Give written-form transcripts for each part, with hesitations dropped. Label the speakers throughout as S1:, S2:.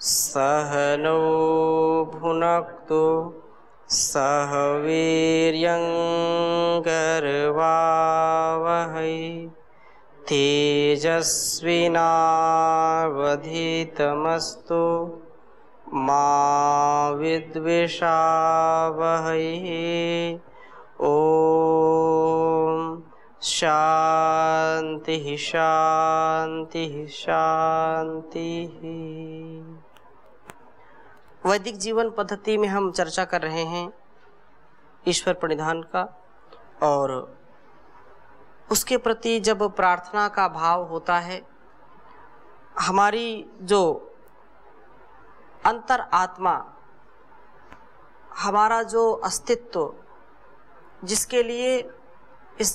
S1: सह नौ भुनक्तु सह वीर्यङ्करवावहै तेजस्विनावधीतमस्तु मा विद्विषावहै। ओम शांति शांति शांति। वैदिक जीवन पद्धति में हम चर्चा कर रहे हैं ईश्वर प्रणिधान का, और उसके प्रति जब प्रार्थना का भाव होता है, हमारी जो अंतर आत्मा, हमारा जो अस्तित्व, जिसके लिए इस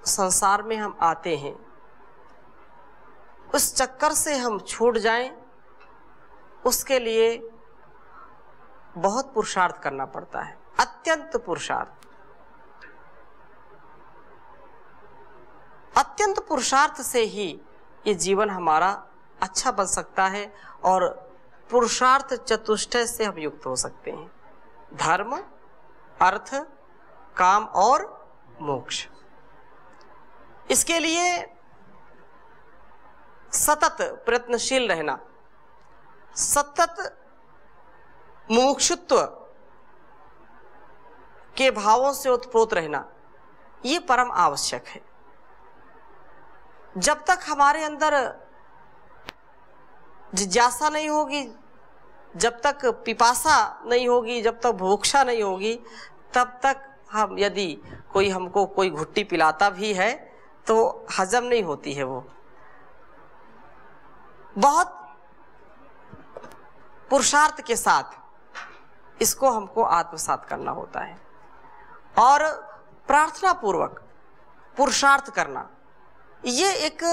S1: संसार में हम आते हैं, उस चक्कर से हम छूट जाएं, उसके लिए बहुत पुरुषार्थ करना पड़ता है, अत्यंत पुरुषार्थ। अत्यंत पुरुषार्थ से ही ये जीवन हमारा अच्छा बन सकता है और पुरुषार्थ चतुष्टय से हम युक्त हो सकते हैं, धर्म, अर्थ, काम और मोक्ष। इसके लिए सतत प्रयत्नशील रहना, सतत मुमुक्षुत्व के भावों से उत्प्रोत रहना, ये परम आवश्यक है। जब तक हमारे अंदर जिज्ञासा नहीं होगी, जब तक पिपासा नहीं होगी, जब तक भूक्षा नहीं होगी, तब तक हम, यदि कोई हमको कोई घुट्टी पिलाता भी है तो हजम नहीं होती है। वो बहुत पुरुषार्थ के साथ इसको हमको आत्मसात करना होता है और प्रार्थना पूर्वक पुरुषार्थ करना। ये एक,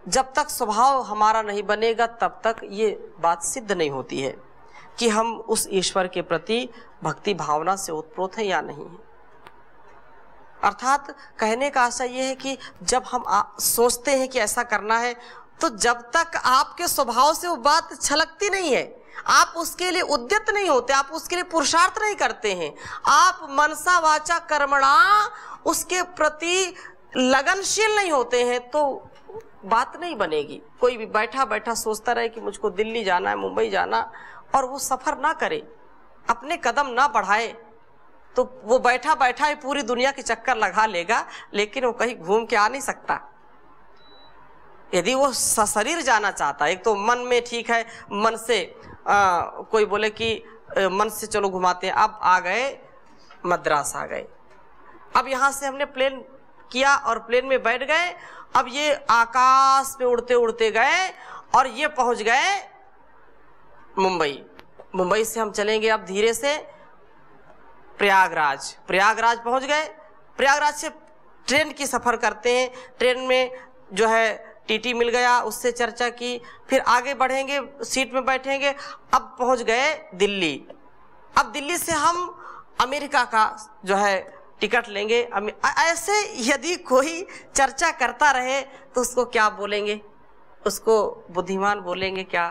S1: जब तक स्वभाव हमारा नहीं बनेगा तब तक ये बात सिद्ध नहीं होती है कि हम उस ईश्वर के प्रति भक्ति भावना से उत्प्रोत हैं या नहीं है। अर्थात कहने का आशय ये है कि जब हम सोचते हैं कि ऐसा करना है, तो जब तक आपके स्वभाव से वो बात छलकती नहीं है, आप उसके लिए उद्यत नहीं होते, आप उसके लिए पुरुषार्थ नहीं करते हैं, आप मनसा वाचा कर्मणा उसके प्रति लगनशील नहीं होते हैं, तो बात नहीं बनेगी। कोई भी बैठा बैठा सोचता रहे कि मुझको दिल्ली जाना है, मुंबई जाना, और वो सफर ना करे, अपने कदम ना बढ़ाए, तो वो बैठा बैठा ही पूरी दुनिया के चक्कर लगा लेगा, लेकिन वो कहीं घूम के आ नहीं सकता। यदि वो सशरीर जाना चाहता है, एक तो मन में ठीक है, मन से कोई बोले कि मन से चलो घुमाते हैं, अब आ गए मद्रास आ गए, अब यहाँ से हमने प्लेन किया और प्लेन में बैठ गए, अब ये आकाश में उड़ते उड़ते गए और ये पहुंच गए मुंबई। मुंबई से हम चलेंगे अब धीरे से प्रयागराज, प्रयागराज पहुंच गए, प्रयागराज से ट्रेन की सफर करते हैं, ट्रेन में जो है टीटी मिल गया, उससे चर्चा की, फिर आगे बढ़ेंगे, सीट में बैठेंगे, अब पहुंच गए दिल्ली। अब दिल्ली से हम अमेरिका का जो है टिकट लेंगे। ऐसे यदि कोई चर्चा करता रहे तो उसको क्या बोलेंगे? उसको बुद्धिमान बोलेंगे क्या?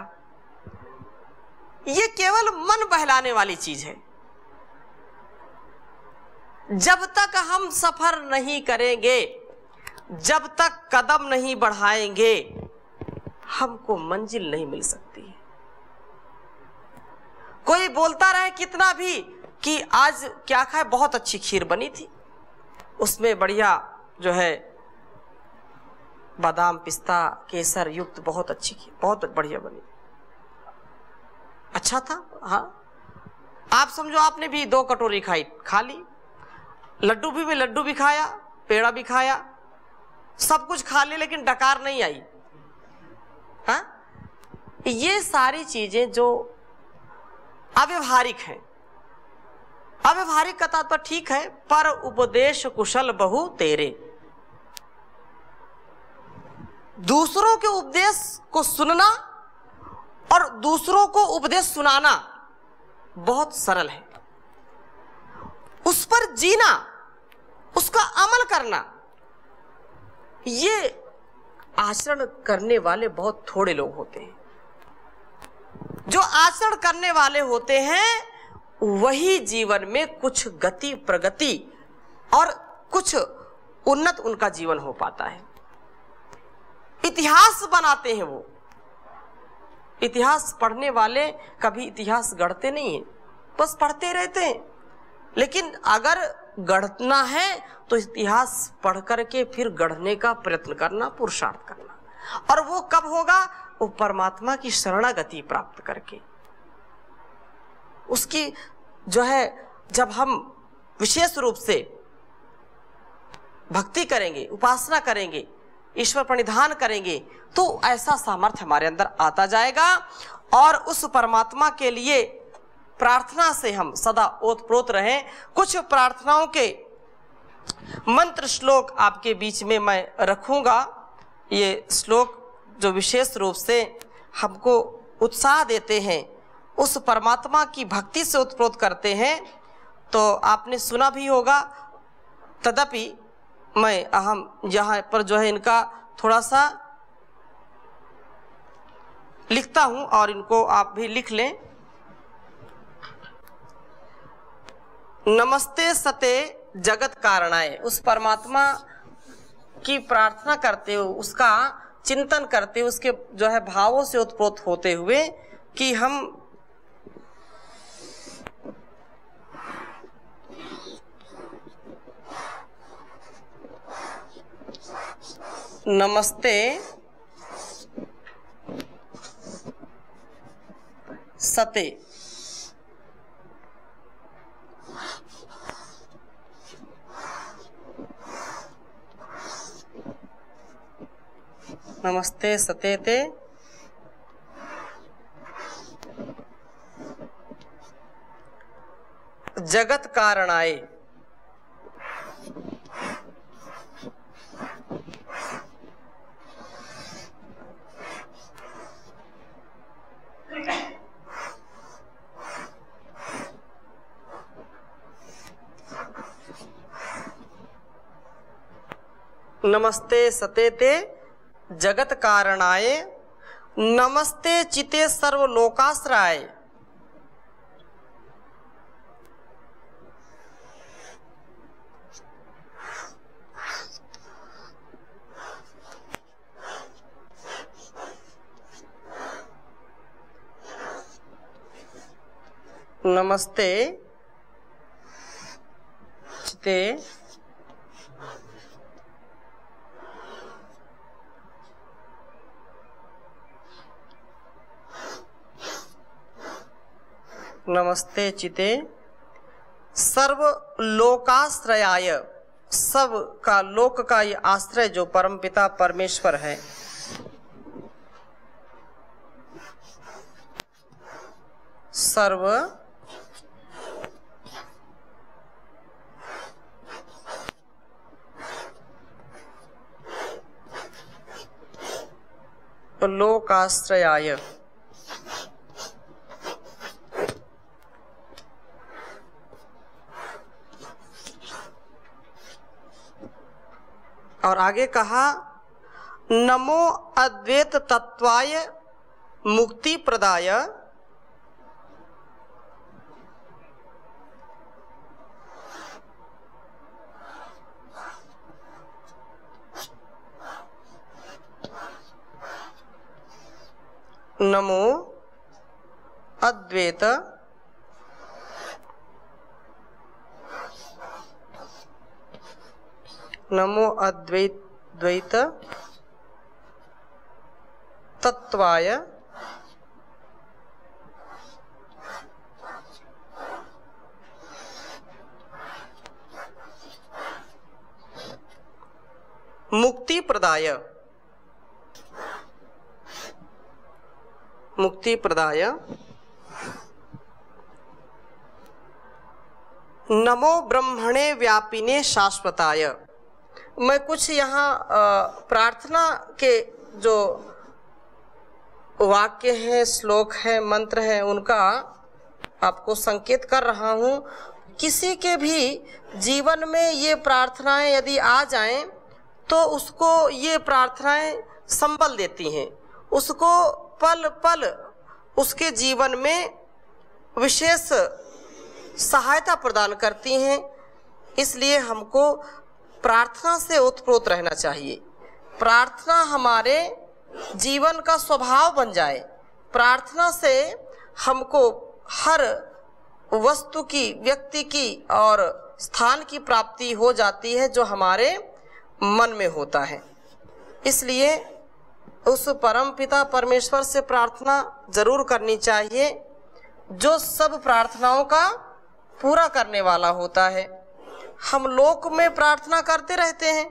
S1: ये केवल मन बहलाने वाली चीज है। जब तक हम सफर नहीं करेंगे, जब तक कदम नहीं बढ़ाएंगे, हमको मंजिल नहीं मिल सकती है। कोई बोलता रहे कितना भी कि आज क्या खाए, बहुत अच्छी खीर बनी थी, उसमें बढ़िया जो है बादाम पिस्ता केसर युक्त बहुत अच्छी खीर, बहुत बढ़िया बनी, अच्छा था। हाँ, आप समझो आपने भी 2 कटोरी खा ली, लड्डू भी खाया, पेड़ा भी खाया, सब कुछ खा लिया, लेकिन डकार नहीं आई। हाँ, ये सारी चीजें जो अव्यवहारिक हैं, अव्यवहारिक का तात्पर्य ठीक है, पर उपदेश कुशल बहु तेरे। दूसरों के उपदेश को सुनना और दूसरों को उपदेश सुनाना बहुत सरल है, उस पर जीना, उसका अमल करना, ये आचरण करने वाले बहुत थोड़े लोग होते हैं। जो आचरण करने वाले होते हैं वही जीवन में कुछ गति प्रगति और कुछ उन्नत उनका जीवन हो पाता है। इतिहास बनाते हैं वो। इतिहास पढ़ने वाले कभी इतिहास गढ़ते नहीं है, बस पढ़ते रहते हैं। लेकिन अगर गढ़ना है तो इतिहास पढ़ करके फिर गढ़ने का प्रयत्न करना, पुरुषार्थ करना। और वो कब होगा? वो परमात्मा की शरणागति प्राप्त करके। उसकी जो है, जब हम विशेष रूप से भक्ति करेंगे, उपासना करेंगे, ईश्वर प्रणिधान करेंगे, तो ऐसा सामर्थ्य हमारे अंदर आता जाएगा। और उस परमात्मा के लिए प्रार्थना से हम सदा ओतप्रोत रहें। कुछ प्रार्थनाओं के मंत्र श्लोक आपके बीच में मैं रखूंगा। ये श्लोक जो विशेष रूप से हमको उत्साह देते हैं, उस परमात्मा की भक्ति से ओतप्रोत करते हैं। तो आपने सुना भी होगा। तदपि मैं यहाँ पर जो है इनका थोड़ा सा लिखता हूं और इनको आप भी लिख लें। नमस्ते सते जगत कारणाय। उस परमात्मा की प्रार्थना करते हुए, उसका चिंतन करते हुए, उसके जो है भावों से उत्प्रोत होते हुए कि हम नमस्ते सते नमस्ते सते ते जगत कारणाय। नमस्ते सते ते जगत कारणाय, नमस्ते चिते सर्वलोकाश्रयाय। नमस्ते चिते नमस्ते चिते सर्व लोकाश्रयाय। सब का लोक का ये आश्रय जो परमपिता परमेश्वर है, सर्व लोकाश्रयाय। और आगे कहा नमो अद्वैत तत्वाय मुक्ति प्रदाय। नमो अद्वैत नमो अद्वैत तत्वाय मुक्ति प्रदाय। मुक्ति प्रदाय। नमो ब्रह्मणे व्यापिने शाश्वताय। मैं कुछ यहाँ प्रार्थना के जो वाक्य हैं, श्लोक हैं, मंत्र हैं, उनका आपको संकेत कर रहा हूँ। किसी के भी जीवन में ये प्रार्थनाएं यदि आ जाएं तो उसको ये प्रार्थनाएं संबल देती हैं, उसको पल पल उसके जीवन में विशेष सहायता प्रदान करती हैं। इसलिए हमको प्रार्थना से ओतप्रोत रहना चाहिए। प्रार्थना हमारे जीवन का स्वभाव बन जाए। प्रार्थना से हमको हर वस्तु की, व्यक्ति की और स्थान की प्राप्ति हो जाती है जो हमारे मन में होता है। इसलिए उस परम पिता परमेश्वर से प्रार्थना जरूर करनी चाहिए जो सब प्रार्थनाओं का पूरा करने वाला होता है। हम लोक में प्रार्थना करते रहते हैं,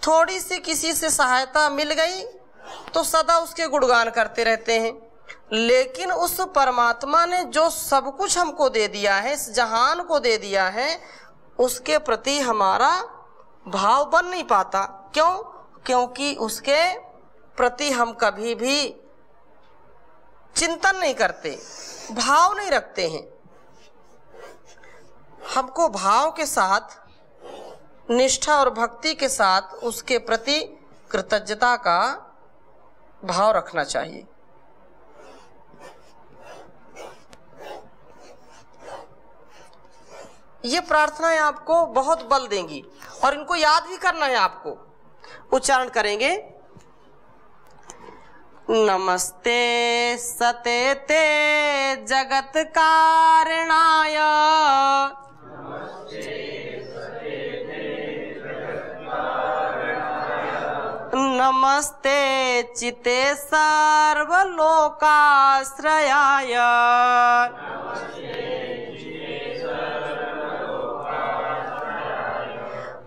S1: थोड़ी सी किसी से सहायता मिल गई तो सदा उसके गुणगान करते रहते हैं, लेकिन उस परमात्मा ने जो सब कुछ हमको दे दिया है, इस जहान को दे दिया है, उसके प्रति हमारा भाव बन नहीं पाता। क्यों? क्योंकि उसके प्रति हम कभी भी चिंतन नहीं करते, भाव नहीं रखते हैं। हमको भाव के साथ, निष्ठा और भक्ति के साथ उसके प्रति कृतज्ञता का भाव रखना चाहिए। ये प्रार्थनाएं आपको बहुत बल देंगी और इनको याद भी करना है आपको। उच्चारण करेंगे, नमस्ते सतेते जगत कारणाय, नमस्ते चिते सर्वलोकाश्रयाय,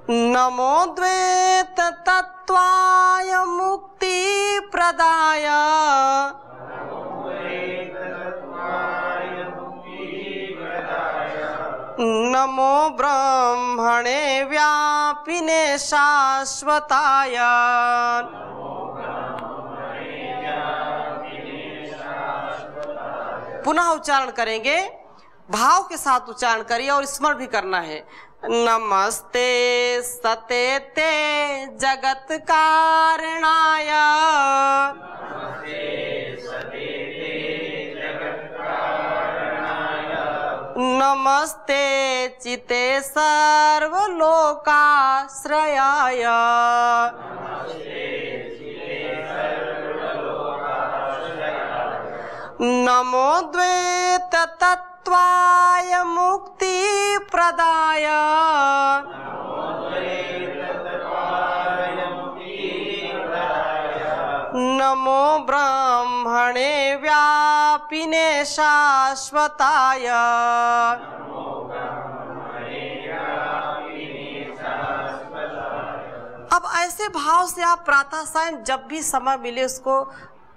S1: नमो द्वैत तत्वाय मुक्ति प्रदाय, नमो ब्रह्मणे व्यापिने शाश्वताय। पुनः उच्चारण करेंगे, भाव के साथ उच्चारण करिए और स्मरण भी करना है। नमस्ते सतेते जगत कारणाय, नमस्ते चिते सर्वलोकाश्रयाय, नमो द्वैत तत्वाय मुक्ति प्रदाय, नमो ब्रह्मणे व्यापिने शाश्वताय। अब ऐसे भाव से आप प्रातः सायं जब भी समय मिले उसको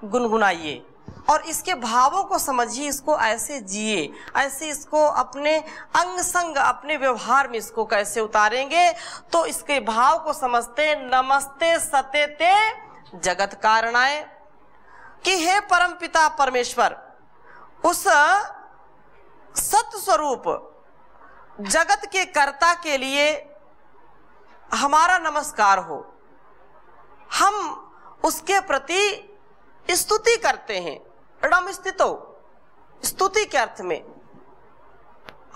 S1: गुनगुनाइए और इसके भावों को समझिए, इसको ऐसे जिए, ऐसे इसको अपने अंग संग, अपने व्यवहार में इसको कैसे उतारेंगे तो इसके भाव को समझते। नमस्ते सतेते जगत कारणाय, कि हे परम पिता परमेश्वर, उस सत्य स्वरूप जगत के कर्ता के लिए हमारा नमस्कार हो। हम उसके प्रति स्तुति करते हैं। णम स्थितो, स्तुति के अर्थ में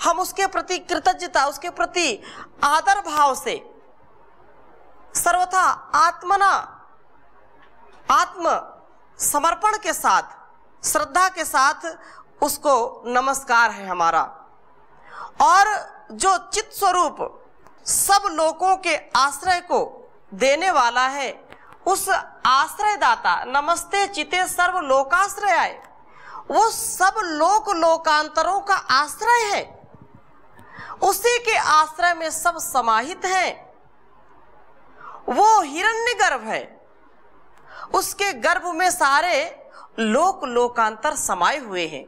S1: हम उसके प्रति कृतज्ञता, उसके प्रति आदर भाव से सर्वथा आत्मना, आत्म समर्पण के साथ, श्रद्धा के साथ उसको नमस्कार है हमारा। और जो चित्त स्वरूप सब लोगों के आश्रय को देने वाला है, उस आश्रयदाता, नमस्ते चिते सर्व लोकाश्रयाय, वो सब लोक लोकांतरों का आश्रय है, उसी के आश्रय में सब समाहित है। वो हिरण्यगर्भ है, उसके गर्भ में सारे लोक लोकांतर समाये हुए हैं।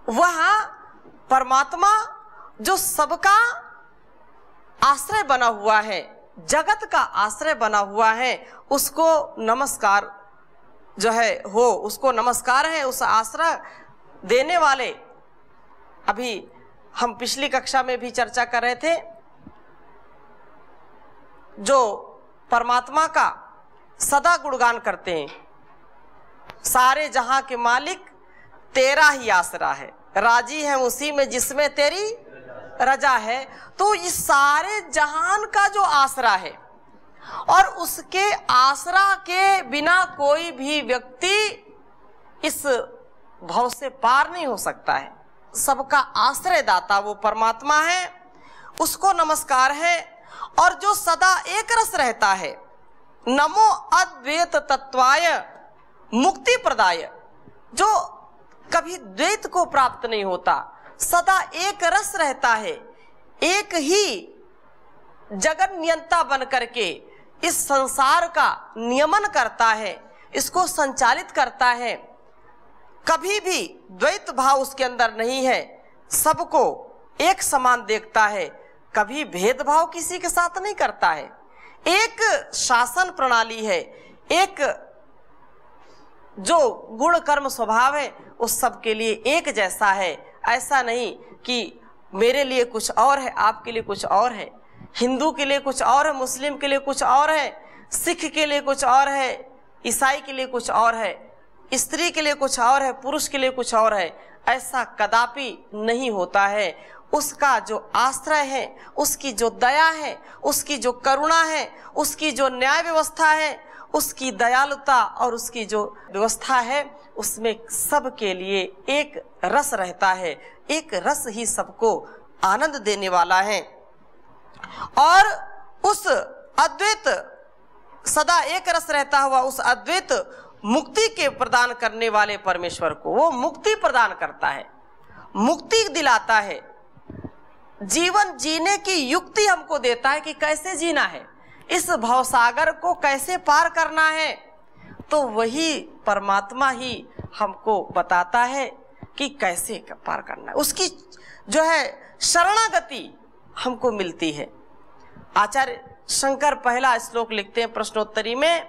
S1: वह परमात्मा जो सबका आश्रय बना हुआ है, जगत का आश्रय बना हुआ है, उसको नमस्कार जो है हो, उसको नमस्कार है उस आश्रय देने वाले। अभी हम पिछली कक्षा में भी चर्चा कर रहे थे, जो परमात्मा का सदा गुणगान करते हैं, सारे जहां के मालिक तेरा ही आसरा है, राजी है उसी में जिसमें तेरी रजा है। तो इस सारे जहान का जो आसरा है और उसके आसरा के बिना कोई भी व्यक्ति इस भव से पार नहीं हो सकता है। सबका आश्रय दाता वो परमात्मा है, उसको नमस्कार है। और जो सदा एक रस रहता है, नमो अद्वैत तत्वाय मुक्ति प्रदाय, जो कभी द्वैत को प्राप्त नहीं होता, सदा एक रस रहता है, एक ही जगत नियंता बन करके इस संसार का नियमन करता है, इसको संचालित करता है। कभी भी द्वैत भाव उसके अंदर नहीं है, सबको एक समान देखता है, कभी भेदभाव किसी के साथ नहीं करता है। एक शासन प्रणाली है, एक जो गुण कर्म स्वभाव है उस सब के लिए एक जैसा है। ऐसा नहीं कि मेरे लिए कुछ और है, आपके लिए कुछ और है, हिंदू के लिए कुछ और है, मुस्लिम के लिए कुछ और है, सिख के लिए कुछ और है, ईसाई के लिए कुछ और है, स्त्री के लिए कुछ और है, पुरुष के लिए कुछ और है। ऐसा कदापि नहीं होता है। उसका जो आश्रय है, उसकी जो दया है, उसकी जो करुणा है, उसकी जो न्याय व्यवस्था है, उसकी दयालुता और उसकी जो व्यवस्था है, उसमें सबके लिए एक रस रहता है। एक रस ही सबको आनंद देने वाला है। और उस अद्वैत सदा एक रस रहता हुआ उस अद्वैत मुक्ति के प्रदान करने वाले परमेश्वर को वो मुक्ति प्रदान करता है, मुक्ति दिलाता है, जीवन जीने की युक्ति हमको देता है कि कैसे जीना है, इस भवसागर को कैसे पार करना है। तो वही परमात्मा ही हमको बताता है कि कैसे पार करना है। उसकी जो है शरणागति हमको मिलती है। आचार्य शंकर पहला श्लोक लिखते हैं प्रश्नोत्तरी में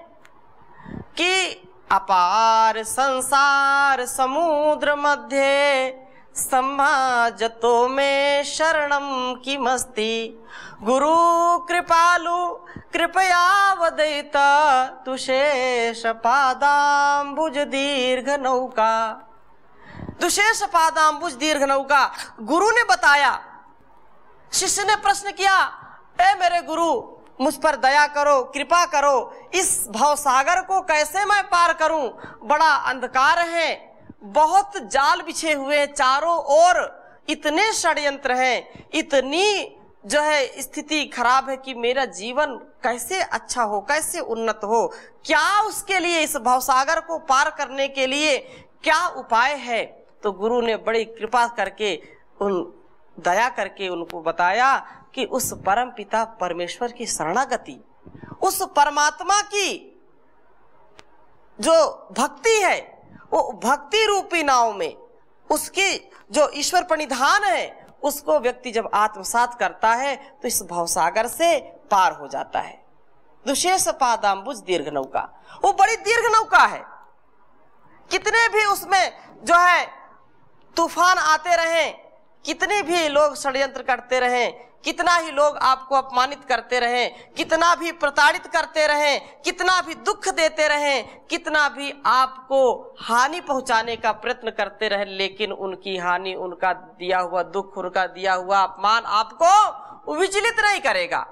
S1: कि अपार संसार समुद्र मध्य समाजतो में शरणम किमस्ति गुरु कृपालु कृपया वदयित तुशेष पादाम्बुज दीर्घ नौका। दुशेष पादाम्बुज दीर्घ नौका, गुरु ने बताया। शिष्य ने प्रश्न किया, ए मेरे गुरु मुझ पर दया करो, कृपा करो, इस भवसागर को कैसे मैं पार करूं? बड़ा अंधकार है, बहुत जाल बिछे हुए हैं चारों ओर, इतने षड्यंत्र हैं, इतनी जो है स्थिति खराब है कि मेरा जीवन कैसे अच्छा हो, कैसे उन्नत हो, क्या उसके लिए इस भवसागर को पार करने के लिए क्या उपाय है? तो गुरु ने बड़ी कृपा करके दया करके उनको बताया कि उस परम पिता परमेश्वर की शरणागति, उस परमात्मा की जो भक्ति है, वो भक्ति रूपी नाव में उसकी जो ईश्वर प्रणिधान है उसको व्यक्ति जब आत्मसात करता है तो इस भवसागर से पार हो जाता है। दुशेष पादाम्बुज दीर्घ नौका, वो बड़ी दीर्घ नौका है। कितने भी उसमें जो है तूफान आते रहें, कितने भी लोग षड्यंत्र करते रहें, कितना ही लोग आपको अपमानित करते रहें, कितना भी प्रताड़ित करते रहें, कितना भी दुख देते रहें, कितना भी आपको हानि पहुंचाने का प्रयत्न करते रहें, लेकिन उनकी हानि, उनका दिया हुआ दुख, उनका दिया हुआ अपमान आपको विचलित नहीं करेगा।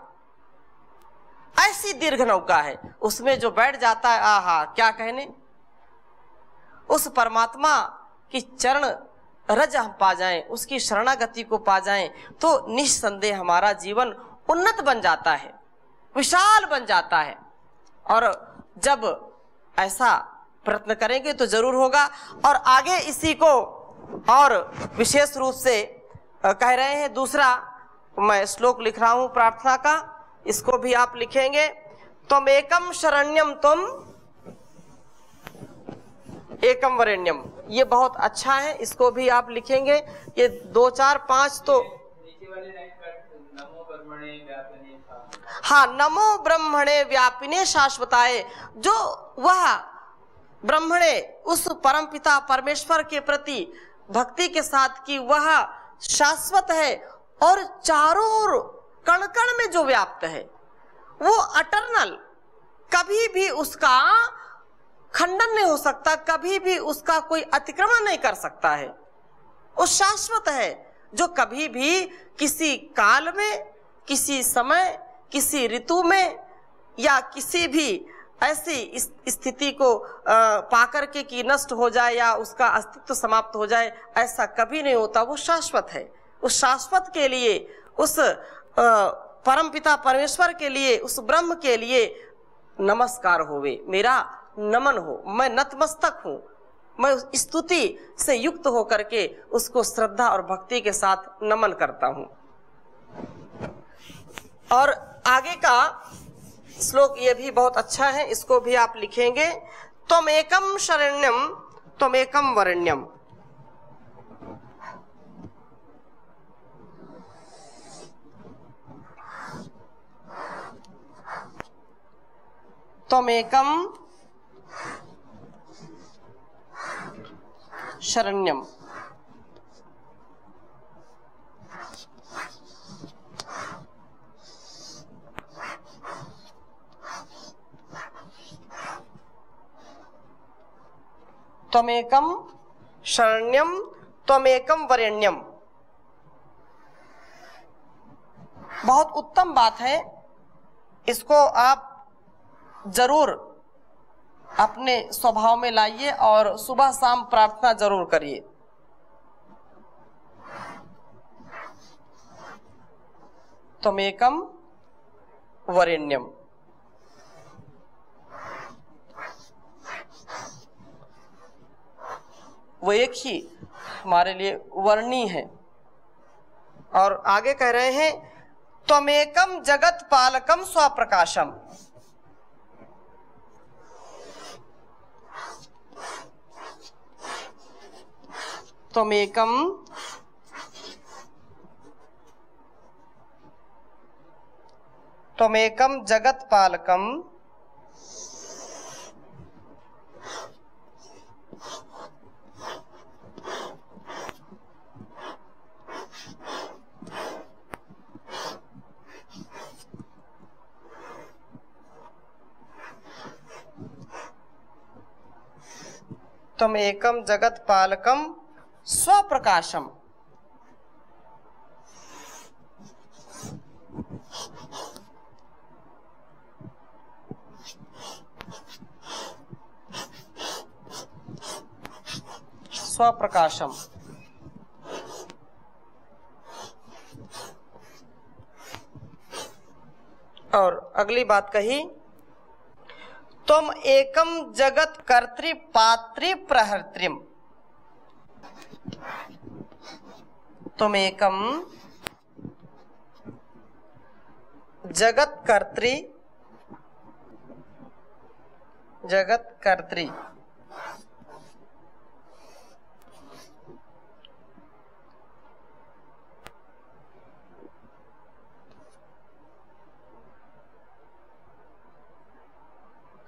S1: ऐसी दीर्घ नौका है, उसमें जो बैठ जाता है, आहा क्या कहने। उस परमात्मा की चरण रज हम पा जाएं, उसकी शरणागति को पा जाएं, तो निस्संदेह हमारा जीवन उन्नत बन जाता है, विशाल बन जाता है। और जब ऐसा प्रयत्न करेंगे तो जरूर होगा। और आगे इसी को और विशेष रूप से कह रहे हैं। दूसरा मैं श्लोक लिख रहा हूं प्रार्थना का, इसको भी आप लिखेंगे। त्वम एकम शरण्यम त्वम एकम वरेण्यम, ये बहुत अच्छा है, इसको भी आप लिखेंगे। ये 2 4 5 तो हाँ, नमो ब्रह्मणे व्यापिने शाश्वताय, जो वह ब्रह्मणे उस परम पिता परमेश्वर के प्रति भक्ति के साथ की वह शाश्वत है और चारों ओर कण कण में जो व्याप्त है, वो अटर्नल, कभी भी उसका खंडन नहीं हो सकता, कभी भी उसका कोई अतिक्रमण नहीं कर सकता है। वो शाश्वत है, जो कभी भी किसी काल में, किसी समय, किसी ऋतु में या किसी भी ऐसी स्थिति को पाकर के कि नष्ट हो जाए या उसका अस्तित्व समाप्त हो जाए, ऐसा कभी नहीं होता। वो शाश्वत है। उस शाश्वत के लिए, उस परमपिता परमेश्वर के लिए, उस ब्रह्म के लिए नमस्कार होवे, मेरा नमन हो। मैं नतमस्तक हूँ, मैं स्तुति से युक्त होकर के उसको श्रद्धा और भक्ति के साथ नमन करता हूँ। और आगे का श्लोक ये भी बहुत अच्छा है, इसको भी आप लिखेंगे। त्वमेकं शरण्यं त्वमेकं वरेण्यं। त्वमेकं शरण्यं। त्वमेकं शरण्यं त्वमेकं वरेण्यं। बहुत उत्तम बात है, इसको आप जरूर अपने स्वभाव में लाइए और सुबह शाम प्रार्थना जरूर करिए। त्वमेकं वरेण्यं। वो एक ही हमारे लिए वर्णी है। और आगे कह रहे हैं त्वमेकं जगत पालकं स्वप्रकाशम। त्वमेकं त्वमेकं जगत पालकं त्वमेकं जगत पालकं स्वप्रकाशम। स्वप्रकाशम। और अगली बात कही, तुम एकम जगत कर्तृ पात्रि प्रहर्त्रिम। तुम एकम जगत कर्तृ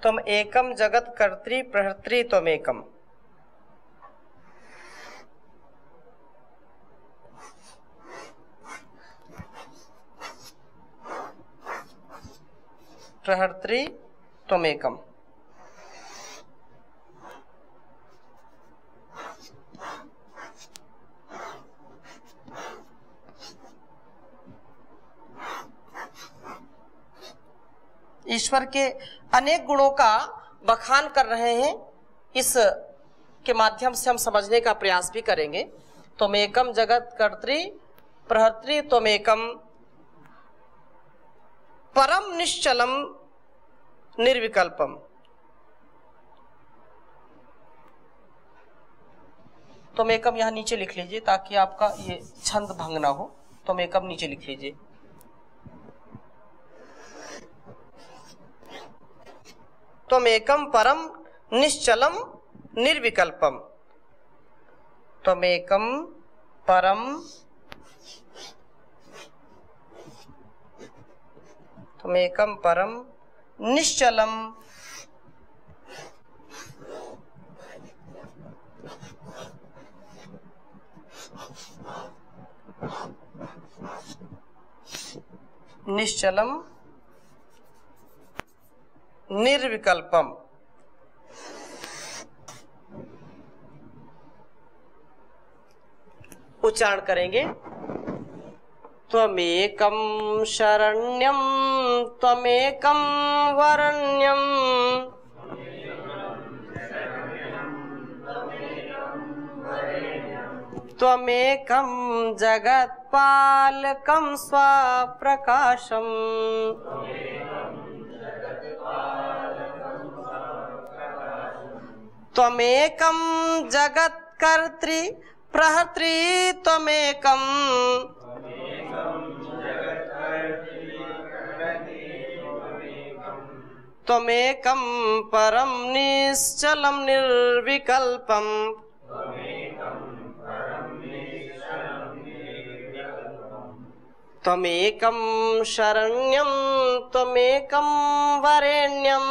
S1: तुम एकम जगत कर्तृ प्रहर्त्री त्वमेकम। प्रहर्त्री त्वमेकम। ईश्वर के अनेक गुणों का बखान कर रहे हैं, इस के माध्यम से हम समझने का प्रयास भी करेंगे। त्वमेकम जगत कर्त्री प्रहर्त्री त्वमेकम परम निश्चलम निर्विकल्पम। त्वमेकम यहाँ नीचे लिख लीजिए ताकि आपका ये छंद भंग ना हो। त्वमेकम नीचे लिख लीजिए। त्वमेकम परम निश्चलम निर्विकल्पम। त्वमेकम परम त्वमेकम परम निश्चलम निर्विकल्पम। उच्चारण करेंगे। त्वमेकं शरण्यं त्वमेकं वरण्यं त्वमेकं जगत्पालकं स्वप्रकाशम् त्वमेकं जगत्कर्त्री प्रहर्त्री त्वमेकं त्वमेकं परं निश्चलं निर्विकल्पम् त्वमेकं शरण्यं त्वमेकं वरेण्यं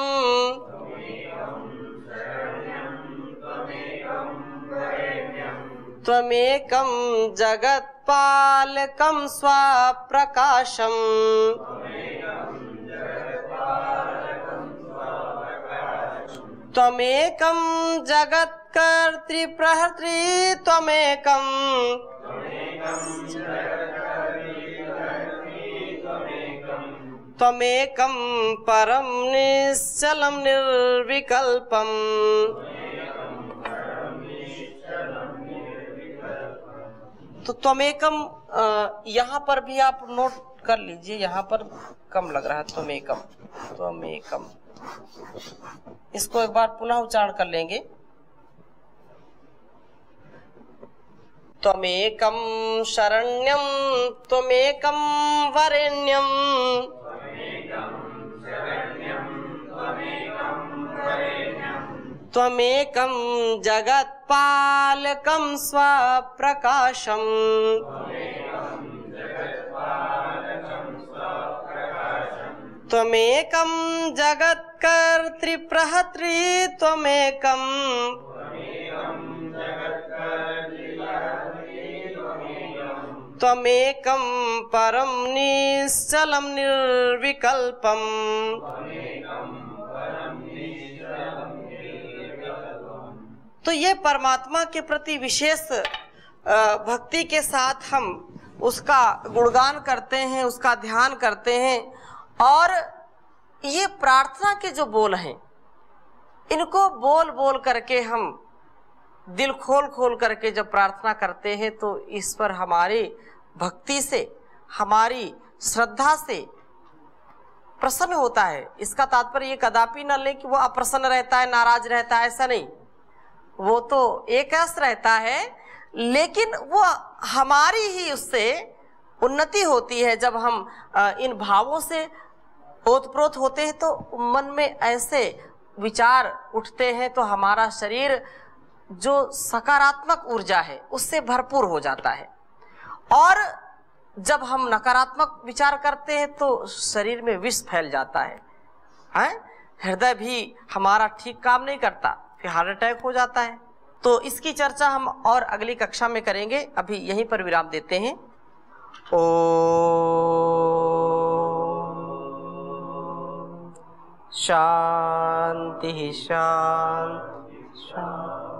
S1: त्वमेकं जगत्पालकं स्वप्रकाशम् त्वमेकं जगत्कर्त्री प्रहर्त्री त्वमेकं त्वमेकं परं निश्चलं निर्विकल्पम्। तो त्वमेकम यहाँ पर भी आप नोट कर लीजिए, यहाँ पर कम लग रहा है त्वमेकम, त्वमेकम। इसको एक बार पुनः उच्चारण कर लेंगे। त्वमेकं शरण्यं त्वमेकं वरेण्यं त्वमेकं जगत्पालकं स्वप्रकाशम् त्वमेकं जगत्कर्त्री प्रहर्त्री त्वमेकं त्वमेकं परं निश्चलं निर्विकल्पम्। तो ये परमात्मा के प्रति विशेष भक्ति के साथ हम उसका गुणगान करते हैं, उसका ध्यान करते हैं। और ये प्रार्थना के जो बोल हैं, इनको बोल बोल करके हम दिल खोल खोल करके जब प्रार्थना करते हैं तो ईश्वर हमारी भक्ति से, हमारी श्रद्धा से प्रसन्न होता है। इसका तात्पर्य ये कदापि न ले कि वो अप्रसन्न रहता है, नाराज रहता है, ऐसा नहीं। वो तो एकरस रहता है, लेकिन वो हमारी ही उससे उन्नति होती है। जब हम इन भावों से ओतप्रोत होते हैं तो मन में ऐसे विचार उठते हैं तो हमारा शरीर जो सकारात्मक ऊर्जा है उससे भरपूर हो जाता है। और जब हम नकारात्मक विचार करते हैं तो शरीर में विष फैल जाता है, हृदय भी हमारा ठीक काम नहीं करता, फिर हार्ट अटैक हो जाता है। तो इसकी चर्चा हम और अगली कक्षा में करेंगे। अभी यहीं पर विराम देते हैं। शांति शांति शांति।